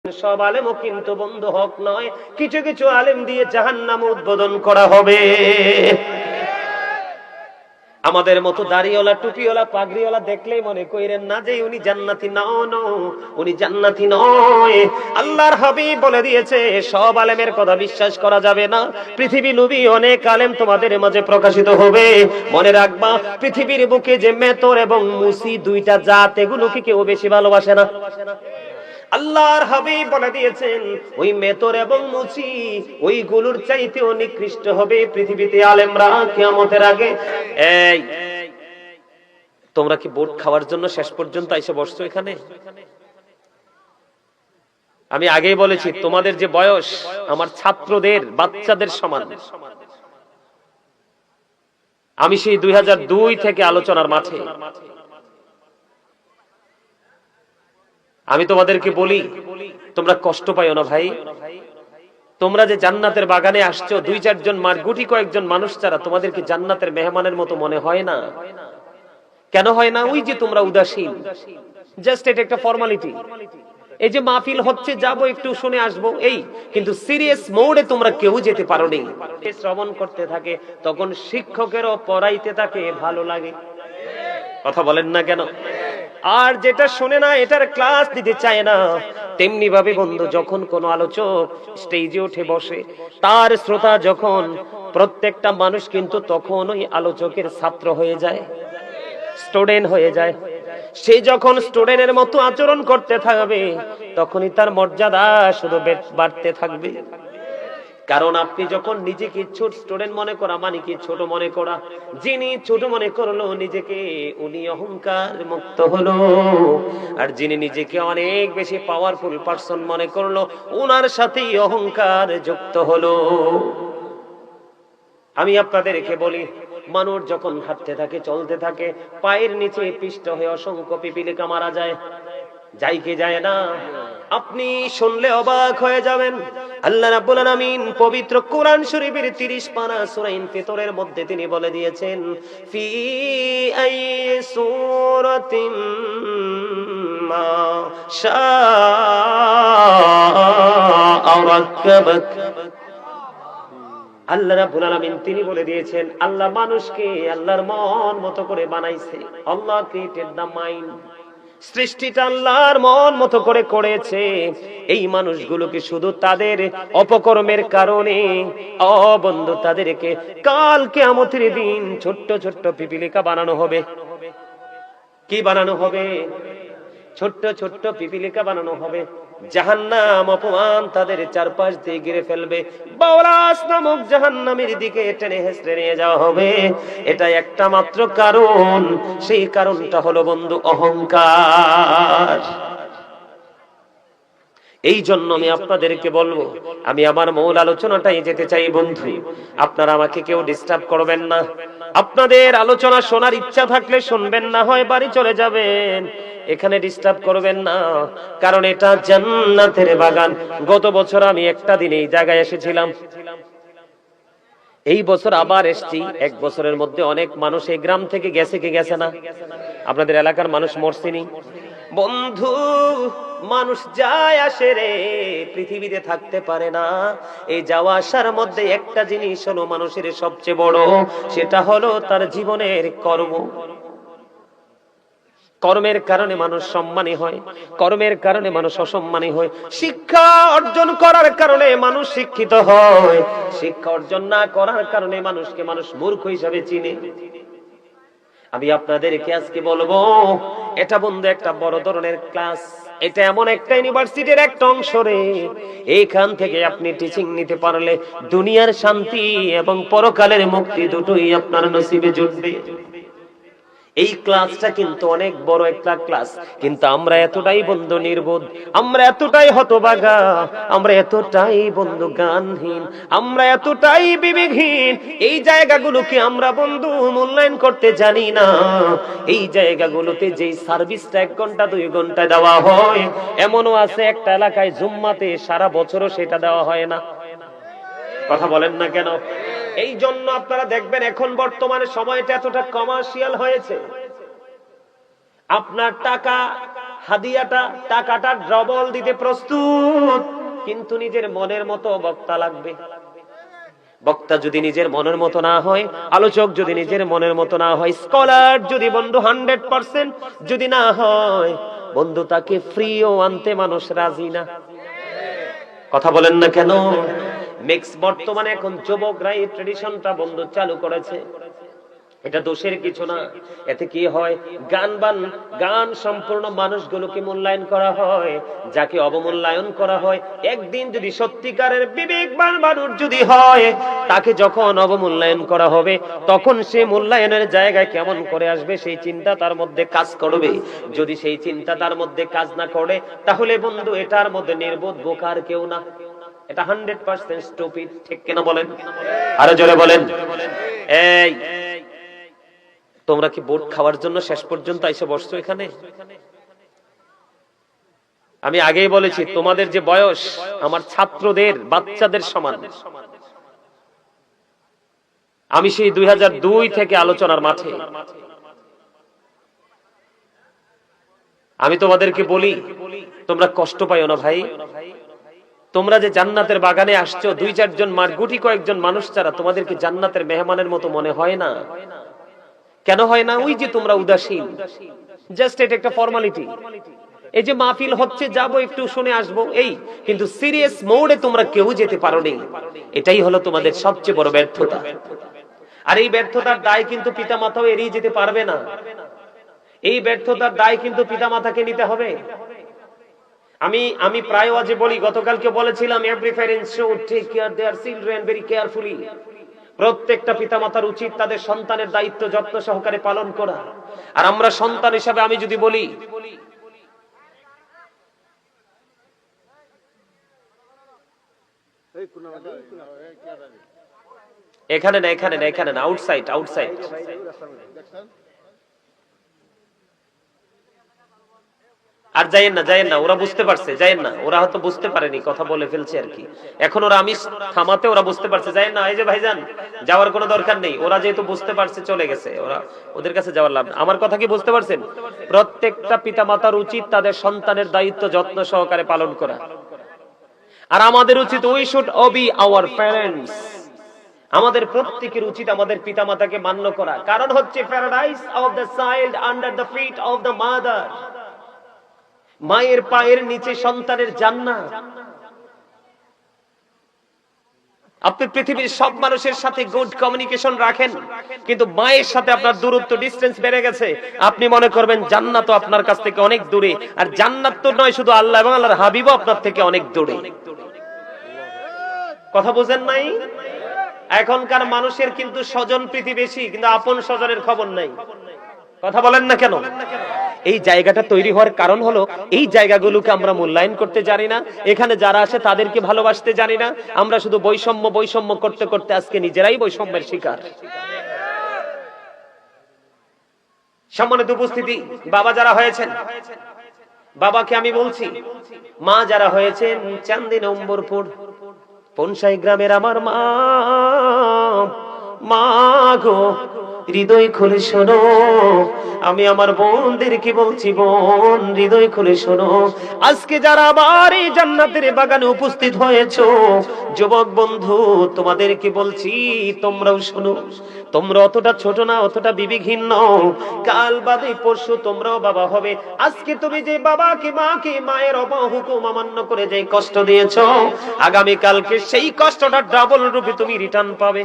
সব আলেমও কিন্তু বন্ধু হক নয়, কিছু কিছু আলেম দিয়ে জাহান্নাম উদ্বোধন করা হবে। আমাদের মতো দাড়িওয়ালা টুপিওয়ালা পাগড়িওয়ালা দেখলেই মনে করেন না যে উনি জান্নাতি। নন, উনি জান্নাতি নয়। আল্লাহর হাবিব বলে দিয়েছে সব আলেমের কথা বিশ্বাস করা যাবে না। পৃথিবী নবী অনেক আলেম তোমাদের মাঝে প্রকাশিত হবে। মনে রাখবা, পৃথিবীর বুকে যে মেতর এবং মুসি দুইটা জাত, এগুলোকে কেউ বেশি ভালোবাসে না। আল্লাহর হাবিব বলে দিয়েছেন ওই মেতর এবং মুচি ওইগুলোর চাইতেও নিকৃষ্ট হবে পৃথিবীতে আলেমরা কিয়ামতের আগে। এই তোমরা কি বোর্ড খাওয়ার জন্য শেষ পর্যন্ত এসে বসছো এখানে? আমি আগেই বলেছি তোমাদের যে বয়স আমার ছাত্রদের বাচ্চাদের সমান। আমি সেই 2002 থেকে আলোচনার মাঠে। আমি তোমাদেরকে বলি তোমরা কষ্ট পাইও না ভাই। তোমরা যে জান্নাতের বাগানে আসছো, 2-4 জন গুটি কয়েকজন মানুষ ছাড়া তোমাদেরকে জান্নাতের মেহমানের মতো মনে হয় না। কেন হয় না? ওই যে তোমরা উদাসীন, জাস্ট এটা একটা ফর্মালিটি। এই যে মাহফিল হচ্ছে, যাবো একটু শুনে আসবো, এই কিন্তু সিরিয়াস মোডে তোমরা কেউ যেতে পারো নি। শ্রবণ করতে থাকে তখন শিক্ষকেরও পড়াইতে থাকে ভালো লাগে। কথা বলেন না কেন? আর যেটা শুনে না এটার ক্লাস দিতে চায় না। তেমনি ভাবে বন্ধু, যখন কোন আলোচক স্টেজে উঠে বসে, তার শ্রোতা যখন প্রত্যেকটা মানুষ কিন্তু তখন ওই আলোচকের ছাত্র হয়ে যায়, স্টুডেন্ট হয়ে যায়। সে যখন স্টুডেন্টের মতো আচরণ করতে থাকবে তখনই তার মর্যাদা শুধু বাড়তে থাকবে। কারণ আপনি যখন নিজেকে ছোট স্টুডেন্ট মনে করা মানে কি ছোট মনে করা। যিনি ছোট মনে করলো নিজেকে, উনি অহংকার মুক্ত হলো। আর যিনি নিজেকে অনেক বেশি পাওয়ারফুল পারসন মনে করলো, ওনার সাথেই অহংকার যুক্ত হলো। আমি আপনাদেরকে বলি, মানুষ যখন হাঁটতে থাকে চলতে থাকে, পায়ের নিচে পিষ্ট হয়ে অসংখ্য পিপিলিকা মারা যায়, যাই কি যায় না? আপনি শুনলে অবাক হয়ে যাবেন। আল্লাহ রাব্বুল আলামিন পবিত্র কোরআন শরীফের 30 পারা সূরা ইনফিতরের মধ্যে তিনি বলে দিয়েছেন, ফি আই সূরাতিন মা শাআ রাক্কাবাক। আল্লাহ রাব্বুল আলামিন তিনি বলে দিয়েছেন আল্লাহ মানুষকে আল্লাহর মন মতো করে বানাইছে। আল্লাহ ক্রিয়েটেড দ্য মাইন্ড। সৃষ্টিটা আল্লাহর মন মতো করে করেছে। এই মানুষগুলোকে শুধু তাদের অপকর্মের কারণে বন্ধু তাদেরকে কাল কিয়ামতের দিন ছোট্ট ছোট্ট পিপিলিকা বানানো হবে। কি বানানো হবে? ছোট্ট ছোট্ট পিপিলিকা বানানো হবে। জাহান্নাম অপমান তাদের চারপাশ দিয়ে ঘিরে ফেলবে। বাওলাস নামক জাহান্নামের দিকে টেনে হেঁচড়ে নিয়ে যাওয়া হবে। এটা একটা মাত্র কারণ, সেই কারণটা হলো বন্ধু অহংকার। এই জন্য আমি আপনাদেরকে বলবো, আমি আমার মূল আলোচনাটাই যেতে চাই বন্ধু। আপনারা আমাকে কেউ ডিস্টার্ব করবেন না। আপনাদের আলোচনা শোনার ইচ্ছা থাকলে শুনবেন, না হয় বাড়ি চলে যাবেন। এখানে ডিস্টার্ব করবেন না, কারণ এটা জান্নাতের বাগান। গত বছর আমি একটা দিন এই জায়গায় এসেছিলাম, এই বছর আবার এসেছি। 1 বছরের মধ্যে অনেক মানুষ এই গ্রাম থেকে গেছে, কি গেছে না? আপনাদের এলাকার মানুষ মরছেনি বন্ধু। মানুষ যায় আসে রে, পৃথিবীতে থাকতে পারে না। এই যাওয়া আসার মধ্যে একটা জিনিস হলো মানুষের সবচেয়ে বড়, সেটা হলো তার জীবনের কর্ম। কর্মের কারণে মানুষ সম্মানী হয়, কর্মের কারণে মানুষ অসম্মানী হয়। শিক্ষা অর্জন করার কারণে মানুষ শিক্ষিত হয়, শিক্ষা অর্জন না করার কারণে মানুষকে মানুষ মূর্খ হিসাবে চিনে। আমি আপনাদেরকে আজকে বলবো, এটা বন্ধু একটা বড় ধরনের ক্লাস। এটা এমন একটা ইউনিভার্সিটির একটা অংশ রে। এইখান থেকে আপনি টিচিং নিতে পারলে দুনিয়ার শান্তি এবং পরকালের মুক্তি দুটোই আপনার নসিবে জুটবে। এই ক্লাসটা কিন্তু অনেক বড় একটা ক্লাস, কিন্তু আমরা এতটাই বন্ধু নির্বোধ, আমরা এতটাই হতভাগা, আমরা এতটাই বন্ধু জ্ঞানহীন, আমরা এতটাই বিবেকহীন। এই জায়গাগুলোকে আমরা বন্ধু মূল্যায়ন করতে জানি না। এই জায়গাগুলোতে যেই সার্ভিসটা 1 ঘন্টা 2 ঘন্টা দেওয়া হয়, এমনও আছে একটা এলাকায় জুম্মাতে সারা বছরও সেটা দেওয়া হয় না। কথা বলেন না কেন? এই জন্য আপনারা দেখবেন এখন বর্তমানে সময়টা এতটা কমার্শিয়াল হয়েছে। আপনার টাকা হাদিয়াটা টাকাটা ডবল দিতে প্রস্তুত, কিন্তু নিজের মনের মতো বক্তা লাগবে। বক্তা যদি নিজের মনের মতো না হয়, আলোচক যদি নিজের মনের মতো না হয়, স্কলার যদি বন্ধু 100% যদি না হয়, বন্ধু তাকে ফ্রিও আনতে মানুষ রাজি না। কথা বলেন না কেন? মিক্স বর্তমানে এখন যুবকরা এই ট্রেডিশনটা বন্ধু চালু করেছে। এটা দোষের কিছু না। এতে কি হয়, গান সম্পূর্ণ মানুষগুলোকে মূল্যায়ন করা হয়, যাকে অবমূল্যায়ন করা হয়। একদিন যদি সত্যিকারের বিবেকবান মানুষ যদি হয়, তাকে যখন অবমূল্যায়ন করা হবে, তখন সে মূল্যায়নের জায়গায় কেমন করে আসবে সেই চিন্তা তার মধ্যে কাজ করবে। যদি সেই চিন্তা তার মধ্যে কাজ না করে, তাহলে বন্ধু এটার মধ্যে নির্বোধ বোকার কেউ না, এটা 100% স্টুপিড। ঠিক কিনা বলেন? আরো জোরে বলেন। এই তোমরা কি ভোট খাওয়ার জন্য শেষ পর্যন্ত এসে বসছো এখানে? আমি আগেই বলেছি, তোমাদের যে বয়স আমার ছাত্রদের, বাচ্চাদের সমান। আমি সেই 2002 থেকে আলোচনার মাঠে। আমি তোমাদেরকে বলি, তোমরা কষ্ট পাইও না ভাই। তোমরা যে জান্নাতের বাগানে আসছো, 2-4 জন গুটি কয়েকজন মানুষ ছাড়া তোমাদেরকে জান্নাতের মেহমানের মতো মনে হয় না। কেন হয় না? ওই যে তোমরা উদাসীন, জাস্ট এটা একটা ফর্মালিটি। এই যে মাহফিল হচ্ছে, যাবো একটু শুনে আসবো, এই কিন্তু সিরিয়াস মোডে তোমরা কেউ যেতে পারোনি। এটাই হলো তোমাদের সবচেয়ে বড় ব্যর্থতা। আর এই ব্যর্থতার দায় কিন্তু পিতামাতাও এড়িয়ে যেতে পারবে না। এই ব্যর্থতার দায় কিন্তু পিতামাতাকে নিতে হবে। আমি প্রায় আজে বলি, গতকালকে বলেছিলাম, every parents should take care their children very carefully. প্রত্যেকটা পিতামাতার উচিত তাদের সন্তানের দায়িত্ব যত্ন সহকারে পালন করা। আর আমরা সন্তান হিসাবে আমি যদি বলি, এখানে না, আউটসাইড। আর যাইয়েন না, ওরা বুঝতে পারছে, যাইয়েন না। ওরা হয়তো বুঝতে পারেনি, কথা বলে ফেলছে আর কি। এখন ওরা আমি থামাতে ওরা বুঝতে পারছে, যাইয়েন না। এই যে ভাইজান, যাওয়ার কোনো দরকার নেই। ওরা যেহেতু বুঝতে পারছে, চলে গেছে। ওদের কাছে যাওয়ার লাভ। আমার কথা কি বুঝতে পারছেন? প্রত্যেকটা পিতামাতার উচিত তাদের সন্তানের দায়িত্ব যত্ন সহকারে পালন করা। আর আমাদের উচিত, we should obey our parents. আমাদের প্রত্যেকের উচিত আমাদের পিতামাতাকে মান্য করা। কারণ হচ্ছে, paradise of the child under the feet of the mother. মায়ের পায়ের নিচে সন্তানের জান্নাত। আপনি পৃথিবীর সব মানুষের সাথে গুড কমিউনিকেশন রাখেন, কিন্তু মায়ের সাথে আপনার দূরত্ব, ডিসটেন্স বেড়ে গেছে। আপনি মনে করবেন জান্নাত আপনার কাছ থেকে অনেক দূরে। আর জান্নাত তো নয়, শুধু আল্লাহ এবং আল্লাহর হাবিবও আপনার থেকে অনেক দূরে। কথা বুঝেন নাই? এখনকার মানুষের কিন্তু স্বজন প্রীতি বেশি, কিন্তু আপন স্বজনের খবর নাই। কথা বলেন না কেন? এই জায়গাটা তৈরি হওয়ার কারণ হলো, এই জায়গাগুলোকে আমরা মূল্যায়ন করতে জানি না। এখানে যারা আসে তাদেরকে ভালোবাসতে জানি না। আমরা শুধু বৈষম্য করতে করতে আজকে নিজেরাই বৈষম্যের শিকার। সম্মানিত উপস্থিতি, বাবা যারা হয়েছেন, বাবাকে আমি বলছি, মা যারা হয়েছেন চান্দিনা নম্বরপুর পনসাই গ্রামের আমার মা গো, হৃদয় খুলে শোনো। আমি আমার বোনদেরকে বলছি, বোন হৃদয় খুলে শোনো। আজকে যারা আমার এই জান্নাতের বাগানে উপস্থিত হয়েছো, যুবক বন্ধু, তোমাদেরকে বলছি, তোমরাও শোনো। তোমরা অতটা ছোট না, অতটা বিবেকহীন নও। কাল বাদে পরশু তোমরাও বাবা হবে। আজকে তুমি যে বাবাকে, মাকে, মায়ের অবহুকুম অমান্য করে যে কষ্ট দিয়েছো, আগামী কালকে সেই কষ্টটা ডাবল রূপে তুমি রিটার্ন পাবে।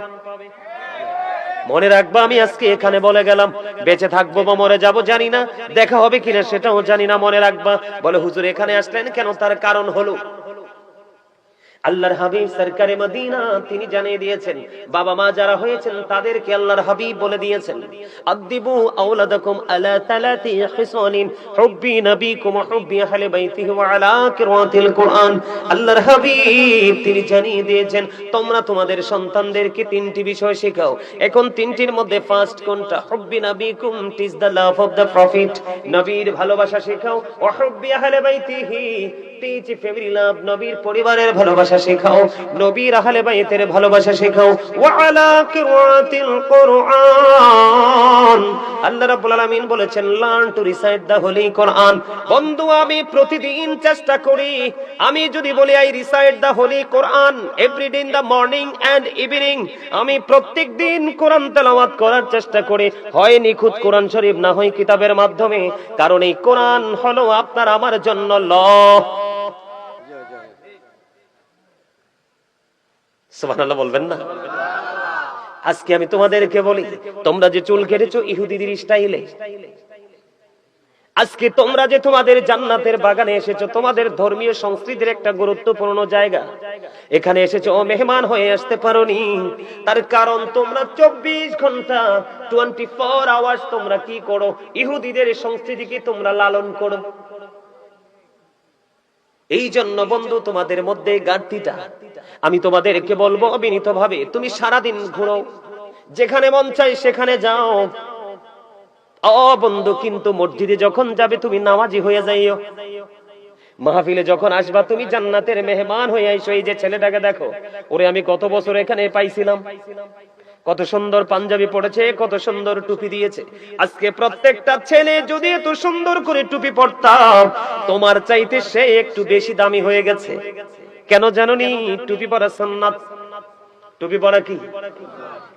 মনে রাখবা, আমি আজকে এখানে বলে গেলাম, বেঁচে থাকবো বা মরে যাব জানি না, দেখা হবে কিনা সেটাও জানি না। মনে রাখবা। বলে হুজুর এখানে আসলেন কেন? তার কারণ হলো, আল্লাহর হাবিব সরকারে মদিনা তিনি জানিয়ে দিয়েছেন, বাবা মা যারা হয়েছেন তাদেরকে আল্লাহর হাবিব বলে দিয়েছেন, আদিবু আওলাদাকুম আলা তালাতি খিসানিন হুব্বি নবীকুম হুব্বি আহলে বাইতিহি ওয়া আলা কিরাতিল কুরআন। আল্লাহর হাবিব তিনি জানিয়ে দিয়েছেন, তোমরা তোমাদের সন্তানদেরকে 3টি বিষয় শেখাও। এখন 3টির মধ্যে ফার্স্ট কোনটা? হুব্বি নবীকুম, teach the love of the prophet. নবীর ভালোবাসা শেখাও। ওয়া হুব্বি আহলে বাইতিহি, টিচ ফ্যামিলি লাভ, নবীর পরিবারের ভালোবাসা ভালোবাসা শেখাও, নবীর আহলে বাইতের ভালোবাসা শেখাও। ওয়া আলা কিরাতিল কুরআন, আল্লাহ রাব্বুল আলামিন বলেছেন learn to recite the holy Quran. বন্ধু আমি প্রতিদিন চেষ্টা করি, আমি যদি বলি I recite the holy Quran every day in the morning and evening, আমি প্রত্যেক দিন কোরআন তেলাওয়াত করার চেষ্টা করি, হয় নিখুঁত কোরআন শরীফ না হয় কিতাবের মাধ্যমে, কারণ এই কোরআন হলো আপনার আমার জন্য ল। সুবহানাল্লাহ বলবেন না? আজকে আমি তোমাদেরকে বলি, তোমরা যে চুল কেটেছো ইহুদিদের স্টাইলে, আজকে তোমরা যে তোমাদের জান্নাতের বাগানে এসেছো, তোমাদের ধর্মীয় সংস্কৃতির একটা গুরুত্বপূর্ণ জায়গা, এখানে এসেছো মেহমান হয়ে আসতে পারোনি, তার কারণ তোমরা 24 ঘন্টা 24 আওয়ার্স তোমরা কি করো? ইহুদিদের সংস্কৃতিকে তোমরা লালন করো। এই জন্য বন্ধু তোমাদের মধ্যে ঘাটতিটা, আমি তোমাদেরকে বলবো অবিনীতভাবে, তুমি সারাদিন ঘুরো, যেখানে মন চাই সেখানে যাও বন্ধু, কিন্তু মসজিদে যখন যাবে তুমি নামাজি হয়ে যাইও। মাহফিলে যখন আসবা তুমি জান্নাতের মেহমান হয়ে আইসো। এই যে ছেলেটাকে দেখো, ওরে আমি কত বছর এখানে পাইছিলাম, কত সুন্দর পাঞ্জাবি পড়েছে, কত সুন্দর টুপি দিয়েছে। আজকে প্রত্যেকটা ছেলে যদি এত সুন্দর করে টুপি পরতাম, তোমার চাইতে সে একটু বেশি দামি হয়ে গেছে। কেন জানোনি? টুপি পরা সুন্নাত। টুপি পরা কি?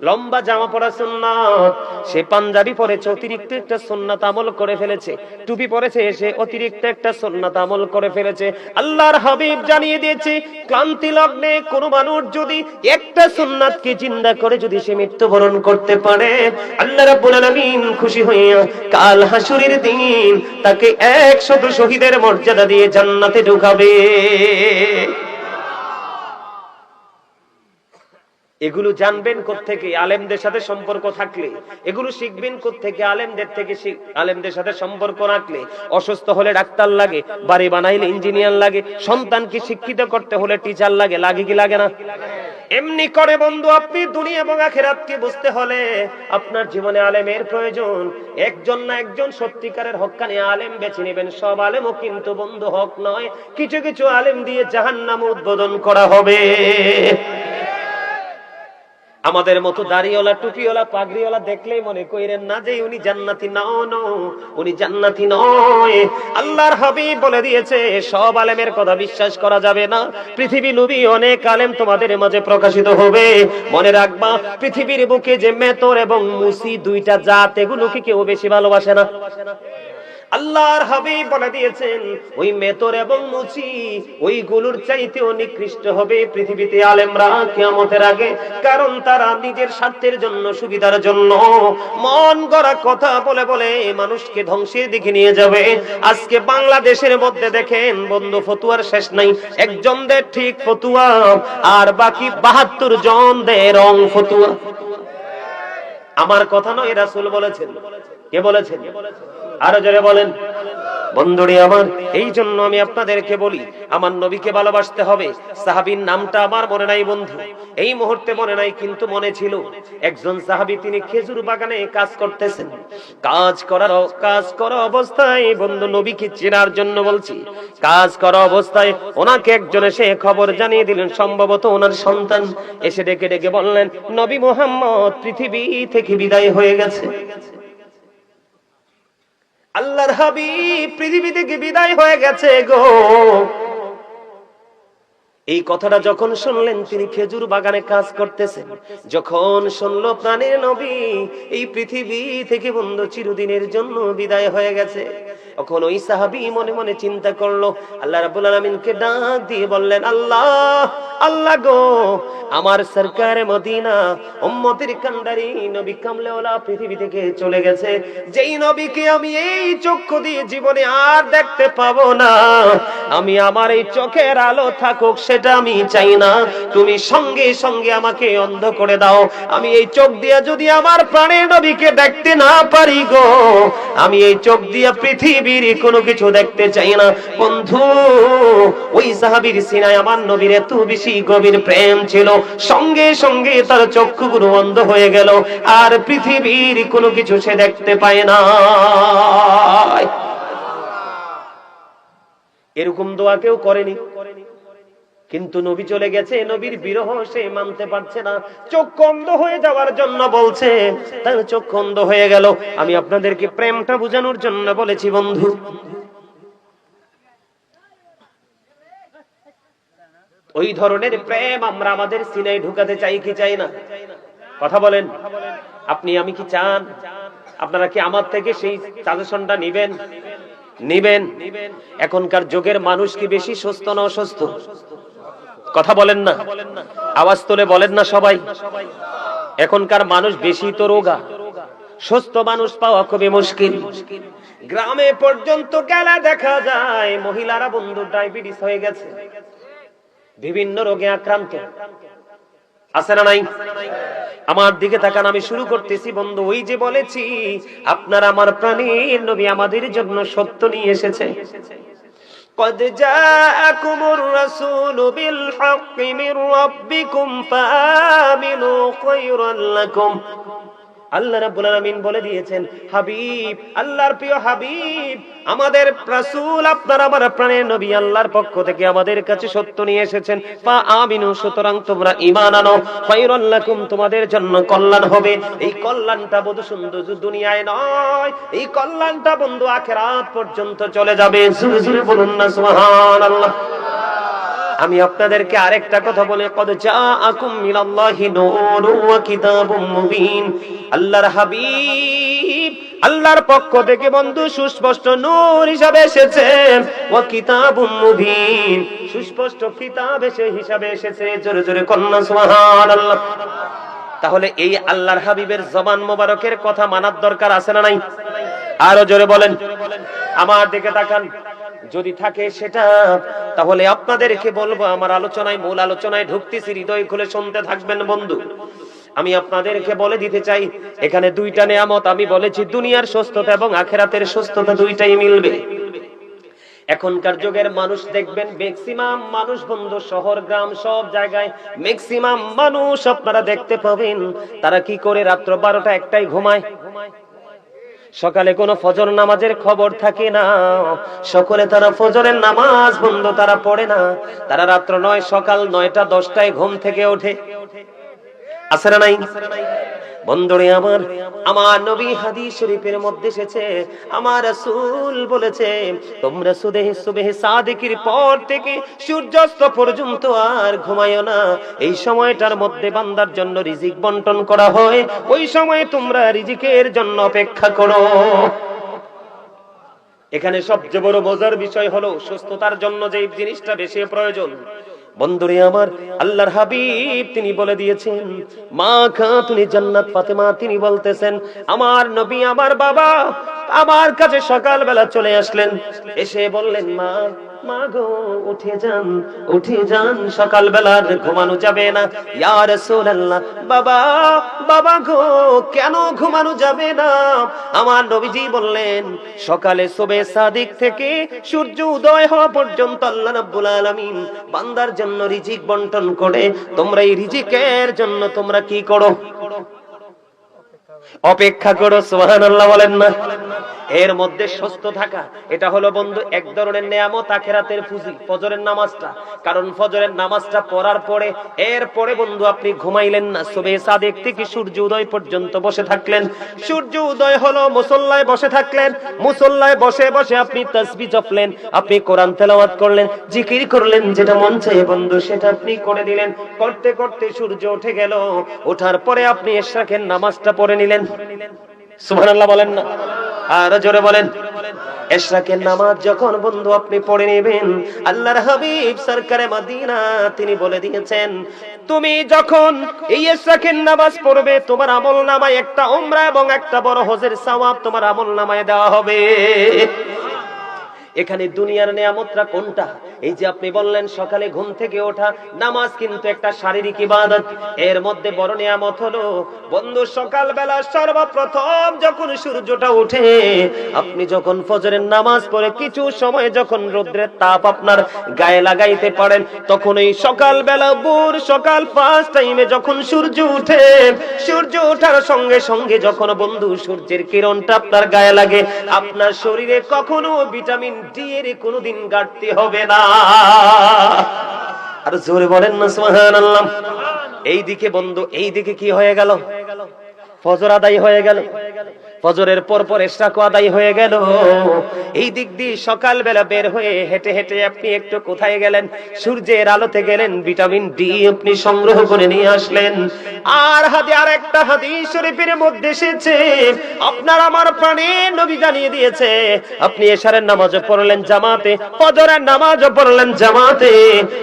লম্বা জামা পরা সুন্নাত। সে পাঞ্জাবি পরেছে, অতিরিক্ত একটা সুন্নাত আমল করে ফেলেছে। টুপি পরেছে, সে অতিরিক্ত একটা সুন্নাত আমল করে ফেলেছে। আল্লাহর হাবিব জানিয়ে দিয়েছে, ক্লান্তি লগ্নে কোন মানুষ যদি একটা সুন্নাতকে জিন্দা করে যদি সে মৃত্যুবরণ করতে পারে, আল্লাহ রাব্বুল আলামিন খুশি হইয়া কাল হাসুরের দিন তাকে 100 শহীদের মর্যাদা দিয়ে জান্নাতে ঢুকাবে। এগুলো জানবেন কোত্থেকে? আলেমদের সাথে সম্পর্ক থাকলে। এগুলো শিখবেন কোত্থেকে? আলেমদের থেকে। আলেমদের সাথে সম্পর্ক রাখলে, অসুস্থ হলে ডাক্তার লাগে, বাড়ি বানাইলে ইঞ্জিনিয়ার লাগে, সন্তানকে শিক্ষিত করতে হলে টিচার লাগে, লাগে কি লাগে না? এমনি করে বন্ধু আপনি দুনিয়া এবং আখিরাতকে বুঝতে হলে আপনার জীবনে আলেমের প্রয়োজন। একজন না একজন সত্যিকারের হক্কানি আলেম বেছে নেবেন। সব আলেমও কিন্তু বন্ধু হক নয়, কিছু কিছু আলেম দিয়ে জাহান্নাম উদ্বোধন করা হবে। আমাদের মতো দাড়িওয়ালা, টুপিওয়ালা, পাগড়িওয়ালা দেখলেই মনে করেন না যে উনি জান্নাতি। না, উনি জান্নাতি নয়। আল্লাহর হাবিব বলে দিয়েছে সব আলেমের কথা বিশ্বাস করা যাবে না। পৃথিবী নবী অনেক আলেম তোমাদের মাঝে প্রকাশিত হবে। মনে রাখবা, পৃথিবীর বুকে যে মেতর এবং মুসি দুইটা জাত, এগুলোকে কেউ বেশি ভালোবাসে না। আল্লাহর হাবিব বলে দিয়েছেন ওই মেতর এবং মুচি ওইগুলোর চাইতেও নিকৃষ্ট হবে পৃথিবীতে আলেমরা কিয়ামতের আগে। কারণ তারা নিজের স্বার্থের জন্য, সুবিধার জন্য মন গড়া কথা বলে বলে মানুষকে ধ্বংসের দিকে নিয়ে যাবে। আজকে বাংলাদেশের মধ্যে দেখেন বন্ধু, ফতুয়ার শেষ নাই। একজন দেয় ঠিক ফতুয়া, আর বাকি 72 জন দেয় রং ফতুয়া। আমার কথা নয়, রাসূল বলেছেন। কে বলেছেন? আরো জোরে বলেন। বন্ধুরে আমার, এই জন্য আমি আপনাদেরকে বলি, আমার নবীকে ভালোবাসতে হবে। সাহাবীর নামটা আমার মনে নাই বন্ধু, এই মুহূর্তে মনে নাই, কিন্তু মনে ছিল। একজন সাহাবী, তিনি খেজুর বাগানে কাজ করতেছেন। কাজ করা অবস্থায় বন্ধু, নবীকে চেনার জন্য বলছি, কাজ করা অবস্থায় ওনাকে একজন এসে খবর জানিয়ে দিলেন, সম্ভবত ওনার সন্তান। এসে ডেকে ডেকে বললেন, নবী মুহাম্মদ পৃথিবী থেকে বিদায় হয়ে গেছে। আল্লাহর হাবিব পৃথিবী থেকে বিদায় হয়ে গেছে গো। এই কথাটা যখন শুনলেন, তিনি খেজুর বাগানে কাজ করতেছেন, যখন শুনলো প্রাণের নবী এই পৃথিবী থেকে বন্ধু চিরদিনের জন্য বিদায় হয়ে গেছে, তখন ওই সাহাবী মনে মনে চিন্তা করলো, আল্লাহ রাব্বুল আলামিনকে ডাক দিয়ে বললেন, আল্লাহ গো, আমার সরকারে মদিনা উম্মতের কান্ডারি নবী কামলেওয়ালা পৃথিবী থেকে চলে গেছে। যেই নবীকে আমি এই চক্ষু দিয়ে জীবনে আর দেখতে পাবো না, আমি আমার এই চোখের আলো থাকুক সেটা আমি চাই না। তুমি সঙ্গে সঙ্গে আমাকে অন্ধ করে দাও। আমি এই চোখ দিয়ে যদি আমার প্রাণের নবীকে দেখতে না পারি গো, আমি এই চোখ দিয়ে পৃথিবীর কোনো কিছু দেখতে চাই না। বন্ধু, ওই সাহাবীর সিনায় আমার নবীর এত বেশি গভীর প্রেম ছিল, সঙ্গে সঙ্গে তার চক্ষুগুলো অন্ধ হয়ে গেল, আর পৃথিবীর কোনো কিছু সে দেখতে পায় না। এরকম দোয়া কেউ করেনি? কিন্তু নবী চলে গেছে, নবীর বিরহ সে মানতে পারছে না, চোখ অন্ধ হয়ে যাওয়ার জন্য বলছে, তার চোখ অন্ধ হয়ে গেল। আমি আপনাদেরকে প্রেমটা বোঝানোর জন্য বলেছি বন্ধু। ওই ধরনের প্রেম আমরা আমাদের সিনায় ঢুকাতে চাই কি চাই না? কথা বলেন, আপনি আমি কি চান? আপনারা কি আমার থেকে সেই সাজেশনটা নিবেন? নিবেন? এখনকার যুগের মানুষ কি বেশি সুস্থ না অসুস্থ? কথা বলেন না, আওয়াজ তুলে বলেন না সবাই। এখনকার মানুষ বেশি তো রোগা, সুস্থ মানুষ পাওয়া খুবই মুশকিল। গ্রামে পর্যন্ত গেলে দেখা যায় মহিলারা বন্ধু ডায়াবেটিস হয়ে গেছে, বিভিন্ন রোগে আক্রান্ত। আছে না নাই? আমার দিকে তাকান, আমি শুরু করতেছি বন্ধু। ওই যে বলেছি আপনার আমার প্রাণের নবী আমাদের জন্য সত্য নিয়ে এসেছে। قد جاءكم الرسول بالحق من ربكم فآمنوا خيرا لكم। আল্লাহ রাব্বুল আলামিন বলে দিয়েছেন, হাবিব, আল্লাহর প্রিয় হাবিব, আমাদের রাসূল আপনার আমার প্রাণের নবী আল্লাহর পক্ষ থেকে আমাদের কাছে সত্য নিয়ে এসেছেন। ফা আমিনু, সুতরাং তোমরা ঈমান আনো, খায়রুল লাকুম, তোমাদের জন্য কল্যাণ হবে। এই কল্যাণটা বন্ধু শুধু দুনিয়ায় নয়, এই কল্যাণটা বন্ধু আখিরাত পর্যন্ত চলে যাবে। জোরে জোরে বলুন না সুবহানাল্লাহ। আমি আপনাদেরকে আরেকটা কথা বলে, কদ জাআকুম মিনাল্লাহি নূরুন ওয়া কিতাবুম মুবিন। আল্লাহর হাবিব আল্লাহর পক্ষ থেকে বন্ধু সুস্পষ্ট নূর হিসাবে এসেছে, ওয়া কিতাবুম মুবিন, সুস্পষ্ট কিতাব হিসাবে এসেছে। জোরে জোরে কন্না সুবহানাল্লাহ। তাহলে এই আল্লাহর হাবিবের জবান মোবারকের কথা মানার দরকার আছে না নাই? আরো জোরে বলেন। আমার দিকে তাকান, যদি থাকে সেটা, তাহলে আপনাদেরকে বলবো, আমার আলোচনায় মূল আলোচনায় ঢুকতেছি, হৃদয় খুলে শুনতে থাকবেন বন্ধু। আমি আপনাদেরকে বলে দিতে চাই, এখানে দুইটা নিয়ামত আমি বলেছি, দুনিয়ার সুস্থতা এবং আখিরাতের সুস্থতা দুইটাই মিলবে। এখনকার যুগের মানুষ দেখবেন, ম্যাক্সিমাম মানুষ বন্ধু শহর গ্রাম সব জায়গায় ম্যাক্সিমাম মানুষ আপনারা দেখতে পাবেন, তারা কি করে রাত্র 12টা 1টায় ঘুমায়। সকালে কোনো ফজর নামাজের খবর থাকে না, সকলে তারা ফজরের নামাজ বন্ধ তারা পড়ে না, তারা রাত্র 9 সকাল 9টা 10টায় ঘুম থেকে ওঠে। আছে না নাই? বন্ধুরে আমার, আমার নবী হাদিস শরীফের মধ্যে এসেছে, আমার রাসূল বলেছে, তোমরা সুবহে সাদিকের পর থেকে সূর্যাস্ত পর্যন্ত আর ঘুমায়ো না। এই সময়টার মধ্যে বান্দার জন্য রিজিক বন্টন করা হয়, ওই সময় তোমরা রিজিকের জন্য অপেক্ষা করো। এখানে সবচেয়ে বড় মজার বিষয় হলো সুস্থতার জন্য যে জিনিসটা বেশি প্রয়োজন। বন্ধুরে আমার, আল্লাহর হাবিব তিনি বলে দিয়েছেন, মা খাতুনে জান্নাত ফাতেমা তিনি বলতেছেন, আমার নবী আমার বাবা আমার কাছে সকালবেলা চলে আসলেন, এসে বললেন, মা মা গো উঠে যান, সকালবেলা ঘুমানো যাবে না। ইয়া রাসূলুল্লাহ, বাবা বাবা গো কেন ঘুমানো যাবে না? আমার নবীজি বললেন, সকালে সুবহে সাদিক থেকে সূর্য উদয় হওয়া পর্যন্ত আল্লাহ রাব্বুল আলামিন বান্দার জন্য রিজিক বন্টন করে। তোমরা এই রিজিকের জন্য তোমরা কি করো? অপেক্ষা করো। সুবহানাল্লাহ বলেন না? এর মধ্যে সুস্থ থাকা, এটা হলো বন্ধু এক ধরনের নিয়ামত, আখিরাতের পুঁজি, ফজরের নামাজটা। কারণ ফজরের নামাজটা পড়ার পরে এরপরে বন্ধু আপনি ঘুমাইলেন না, সুবহে সাদিক থেকে সূর্য উদয় পর্যন্ত বসে থাকলেন। সূর্য উদয় হলো, মুসল্লায় বসে থাকলেন, মুসল্লায় বসে বসে আপনি তাসবিহ জপলেন, আপনি কোরআন তেলাওয়াত করলেন, জিকির করলেন, যেটা মন চায় বন্ধু সেটা আপনি করে দিলেন। করতে করতে সূর্য উঠে গেল, ওঠার পরে আপনি ইশরাকের নামাজটা পড়ে নিলেন। সুবহানাল্লাহ বলেন না? আর জোরে বলেন। ইশরাকের নামাজ যখন বন্ধু আপনি পড়ে নেবেন, আল্লাহর হাবিব সরকারে মদিনা তিনি বলে দিয়েছেন, তুমি যখন এই ইশরাকের নামাজ পড়বে, তোমার আমলনামায় একটা উমরা এবং একটা বড় হজের সওয়াব তোমার আমলনামায় দেওয়া হবে। এখানে দুনিয়ার নিয়ামতটা কোনটা? এই যে আপনি বললেন সকালে ঘুম থেকে ওঠা, নামাজ কিন্তু একটা শারীরিক ইবাদত। এর মধ্যে বড় নিয়ামত হলো বন্ধু সকালবেলা সর্বপ্রথম যখন সূর্যটা ওঠে, আপনি যখন ফজরের নামাজ পড়ে কিছু সময় যখন রোদ্রের তাপ আপনার গায়ে লাগাইতে পারেন, তখন এই সকালবেলা সকাল 5 টাইমে যখন সূর্য উঠে, সূর্য ওঠার সঙ্গে সঙ্গে যখন বন্ধু সূর্যের কিরণটা আপনার গায়ে লাগে, আপনার শরীরে কখনো ভিটামিন ডি এর কোনোদিন ঘাটতি হবে না। আর জোরে বলেন না সুবহানাল্লাহ। এইদিকে বন্ধু, এইদিকে কি হয়ে গেল? ফজর আদায় হয়ে গেল, ফজরের পর পর ইশরাক আদায় হয়ে গেল। এই দিক দিয়ে সকালবেলা বের হয়ে হেঁটে হেঁটে আপনি একটু কোথায় গেলেন? সূর্যের আলোতে গেলেন, ভিটামিন ডি আপনি সংগ্রহ করে নিয়ে আসলেন। আর একটা হাদিস শরীফের মধ্যে এসেছে, আপনার আমার প্রাণের নবী জানিয়ে দিয়েছে, আপনি এশারের নামাজও পড়লেন জামাতে, ফজরের নামাজও পড়লেন জামাতে,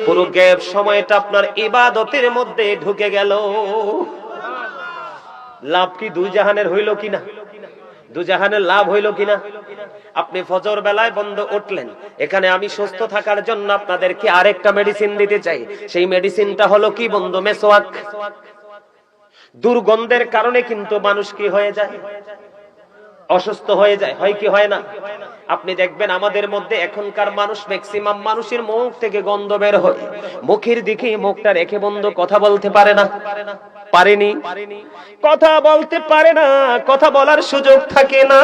পুরো গ্যাপ সময়টা আপনার ইবাদতের মধ্যে ঢুকে গেল। লাভ কি দুই জাহানের হইল কিনা? দুই জাহানের লাভ হইল কিনা? আপনি ফজর বেলায় বন্ধ উঠলেন, এখানে আমি সুস্থ থাকার জন্য আপনাদেরকে আরেকটা মেডিসিন দিতে চাই। সেই মেডিসিনটা হলো কি বন্ধু? মেসওয়াক। দুর্গন্ধের কারণে কিন্তু মানুষ কি হয়ে যায়? অসুস্থ হয়ে যায়, হয় কি হয় না? আপনি দেখবেন আমাদের মধ্যে এখনকার মানুষ, ম্যাক্সিমাম মানুষের মুখ থেকে গন্ধ বের হয়, মুখের দিকে মুখটা রেখে বন্ধ কথা বলতে পারে না, পারেনি, কথা বলতে পারে না, কথা বলার সুযোগ থাকে না,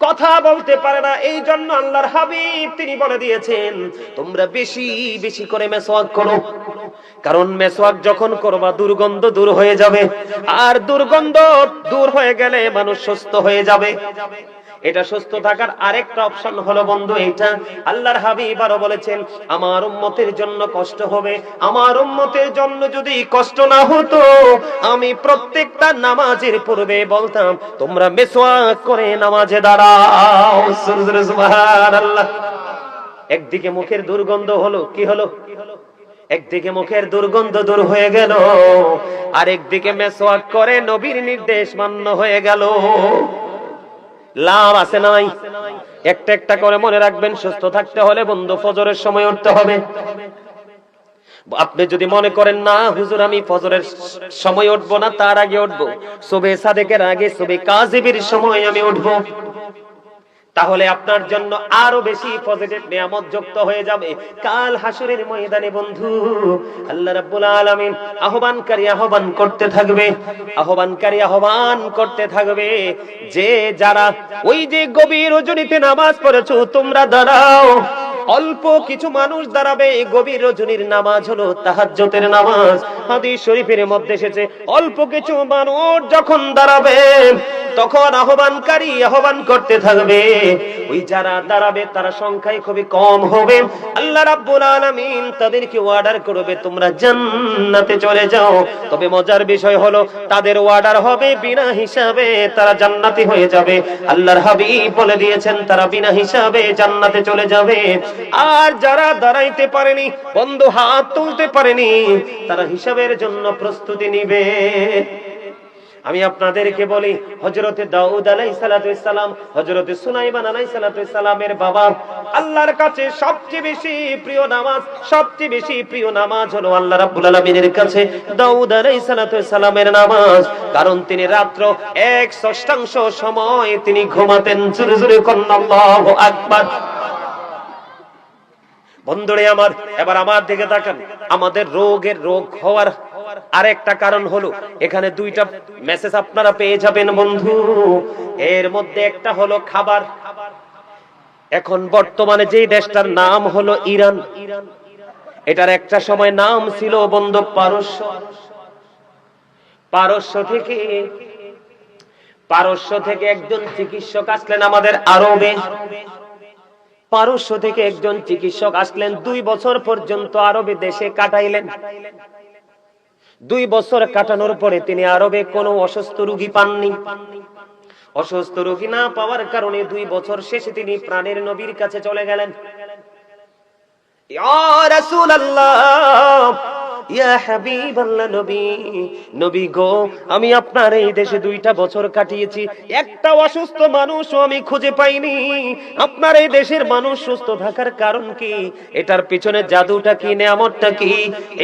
কথা বলতে পারে না। এই জন্য আল্লাহর হাবিব তিনি বলে দিয়েছেন, তোমরা বেশি বেশি করে মেসওয়াক করো, কারণ মেসওয়াক যখন করবা দুর্গন্ধ দূর হয়ে যাবে, আর দুর্গন্ধ দূর হয়ে গেলে মানুষ সুস্থ হয়ে যাবে। এটা সুস্থ থাকার আরেকটা অপশন হলো বন্ধু এটা। আল্লাহর হাবিব আরো বলেছেন, আমার উম্মতের জন্য কষ্ট হবে, আমার উম্মতের জন্য যদি কষ্ট না হতো, আমি প্রত্যেকটা নামাজের পূর্বে বলতাম তোমরা মেসওয়াক করে নামাজে দাঁড়াও। সুবহানাল্লাহ। একদিকে মুখের দুর্গন্ধ হলো, কি হলো? একদিকে মুখের দুর্গন্ধ দূর হয়ে গেল, আর একদিকে মেসওয়াক করে নবীর নির্দেশ মান্য হয়ে গেল। লাভ আছে নাই? একটা একটা করে মনে রাখবেন, সুস্থ থাকতে হলে বন্ধু ফজরের সময় উঠতে হবে। আপনি যদি মনে করেন না হুজুর আমি ফজরের সময় উঠবো না, তার আগে উঠবো, সুবহে সাদেকের আগে, সুবহে কাযিবের সময় আমি উঠবো, তাহলে আপনার জন্য আরো বেশি পজিটিভ নিয়ামত যুক্ত হয়ে যাবে কাল হাসরের ময়দানে। বন্ধু, আল্লাহ রাব্বুল আলামিন আহ্বানকারী আহ্বান করতে থাকবে, আহ্বানকারী আহ্বান করতে থাকবে, যে যারা ওই যে গভীর রজনীতে নামাজ পড়েছো তোমরা দাঁড়াও। অল্প কিছু মানুষ দাঁড়াবে, গভীর রজনীর নামাজ হলো তাহাজ্জুদের নামাজ। হাদিস শরীফের মধ্যে এসেছে, অল্প কিছু মানুষ যখন দাঁড়াবে তখন আহ্বানকারী আহ্বান করতে থাকবে, ওই যারা দাঁড়াবে তারা সংখ্যায় খুবই কম হবে। আল্লাহ রাব্বুল আলামিন তাদেরকে অর্ডার করবে তোমরা জান্নাতে চলে যাও। তবে মজার বিষয় হলো তাদের অর্ডার হবে বিনা হিসাবে, তারা জান্নাতি হয়ে যাবে। আল্লাহর হাবিব বলে দিয়েছেন তারা বিনা হিসাবে জান্নাতে চলে যাবে। আর যারা দাঁড়াইতে পারেনি বন্ধু, হাত তুলতে পারেনি, তারা হিসাবের জন্য প্রস্তুতি নিবে। আমি আপনাদেরকে বলি, হযরতে দাউদ আলাইহিস সালাম, হযরতে সুলাইমান আলাইহিস সালামের বাবা, আল্লাহর কাছে সবচেয়ে বেশি প্রিয় নামাজ, সবচেয়ে বেশি প্রিয় নামাজ হলো আল্লাহ রাব্বুল আলামিনের কাছে দাউদ আলাইহিস সালামের নামাজ। কারণ তিনি রাত্র 1/6 সময় তিনি ঘুমাতেন। জোরে জোরে কোন আল্লাহু আকবার। বন্ধুরে আমার, এবার আমার দিকে তাকান। আমাদের রোগ হওয়ার আরেকটা কারণ হলো, এখানে দুইটা মেসেজ আপনারা পেয়ে যাবেন বন্ধু। এর মধ্যে একটা হলো খাবার। এখন বর্তমানে যেই দেশটার নাম হলো ইরান, এটার একটা সময় নাম ছিল বন্ধু পারস্য। পারস্য থেকে একজন চিকিৎসক আসলেন আমাদের আরবে। পারস্য থেকে একজন চিকিৎসক আসলেন, 2 বছর পর্যন্ত আরবে দেশে কাটাইলেন। 2 বছর কাটানোর পরে তিনি আরবে কোনো অসুস্থ রোগী পাননি। অসুস্থ রোগী না পাওয়ার কারণে 2 বছর শেষে তিনি প্রাণের নবীর কাছে চলে গেলেন। ইয়া রাসূলুল্লাহ, ইয়া হাবিবাল্লাহ, নবী গো, আমি আপনার এই দেশে 2টা বছর কাটিয়েছি, একটা অসুস্থ মানুষও আমি খুঁজে পাইনি। আপনার এই দেশের মানুষ সুস্থ থাকার কারণ কি? এটার পিছনে জাদুটা কি, নিয়ামতটা কি?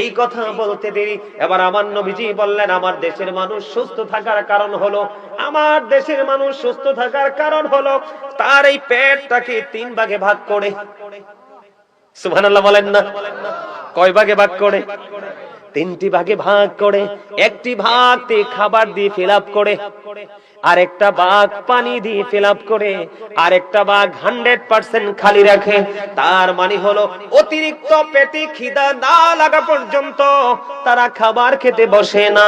এই কথা বলতে দেরি এবার আমার নবীজি বললেন, আমার দেশের মানুষ সুস্থ থাকার কারণ হলো, আমার দেশের মানুষ সুস্থ থাকার কারণ হলো তার এই পেটটাকে 3 ভাগে ভাগ করে। সুবহানাল্লাহ বলেন না? কয় ভাগে ভাগ করে? তিনটি ভাগে ভাগ করে, একটি ভাগ খাবার দিয়ে ফিল আপ করে, আরেকটা ভাগ পানি দিয়ে ফিল আপ করে, আরেকটা ভাগ 100% খালি রাখে। তার মানে হলো অতিরিক্ত পেটে খিদা না লাগা পর্যন্ত তারা খাবার খেতে বসে না।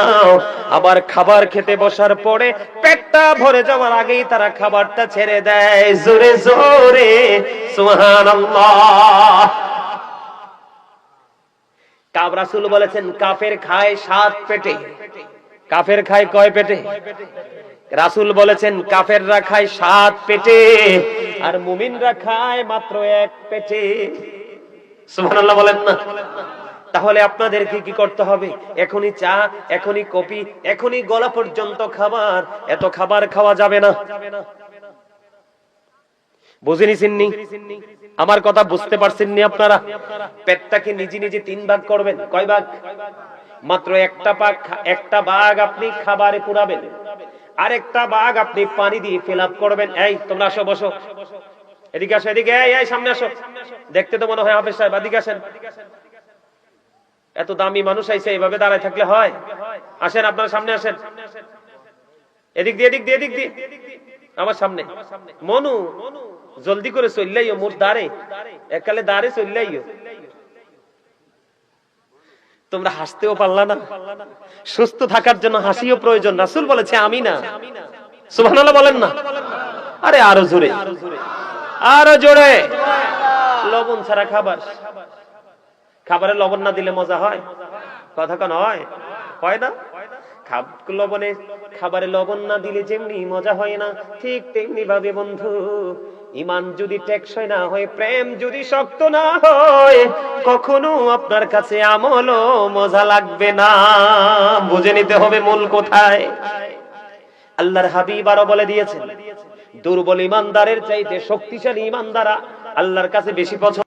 আবার খাবার খেতে বসার পরে পেটটা ভরে যাওয়ার আগেই তারা খাবারটা ছেড়ে দেয়। জোরে জোরে সুবহানাল্লাহ। রাসূল বলেছেন কাফের খায় 7 পেটে। কাফের খায় কয় পেটে? রাসূল বলেছেন কাফেররা খায় 7 পেটে, আর মুমিনরা খায় মাত্র 1 পেটে। সুবহানাল্লাহ বলেন না? তাহলে আপনাদেরকে কি করতে হবে? এখনই চা, এখনই কফি, এখনই গলা পর্যন্ত খাবার, এত খাবার খাওয়া যাবে না। বুঝেনিছেননি? আমার কথা বুঝতে পারছেননি আপনারা? পেটটাকে নিজে নিজে 3 ভাগ করবেন। কয় ভাগ? মাত্র একটা ভাগ আপনি খাবারে পুরাবেন, আরেকটা ভাগ আপনি পানি দিয়ে ফিল আপ করবেন। এই তোমরা আসো, বসো, এদিকে আসো, এদিকে, এই সামনে আসো। দেখতে তো মনে হয় হাফেজ সাহেব, এদিকে আসেন। এত দামি মানুষ আইছে, এইভাবে দাঁড়ায় থাকলে হয়? আসেন, আপনারা সামনে আসেন। এদিক দিয়ে, এদিক দিয়ে, এদিক দিয়ে, আমার সামনে। মনু জলদি করে চললাইও, মোর দাঁড়ে এককালে দাঁড়ে চললাইও। তোমরা হাসতেও পারলা না। সুস্থ থাকার জন্য হাসিও প্রয়োজন। রাসূল বলেছে আমি না। সুবহানাল্লাহ বলেন না? আরে আরো জোরে, আরো জোরে। লবণ ছাড়া খাবার, খাবারে লবণ না দিলে মজা হয়? কথা কোন হয়? হয় না? খাবারে লবণ না দিলে যেমনি মজা হয় না, ঠিক তেমনি ভাবে বন্ধু, ঈমান যদি টেকসই না হয়, প্রেম যদি শক্ত না হয়, কখনো আপনার কাছে আমলও মজা লাগবে না। বুঝে নিতে হবে মূল কোথায়। আল্লাহর হাবিব আরো বলে দিয়েছেন, দুর্বল ঈমানদারের চাইতে শক্তিশালী ঈমানদার আল্লাহর কাছে বেশি পছন্দ।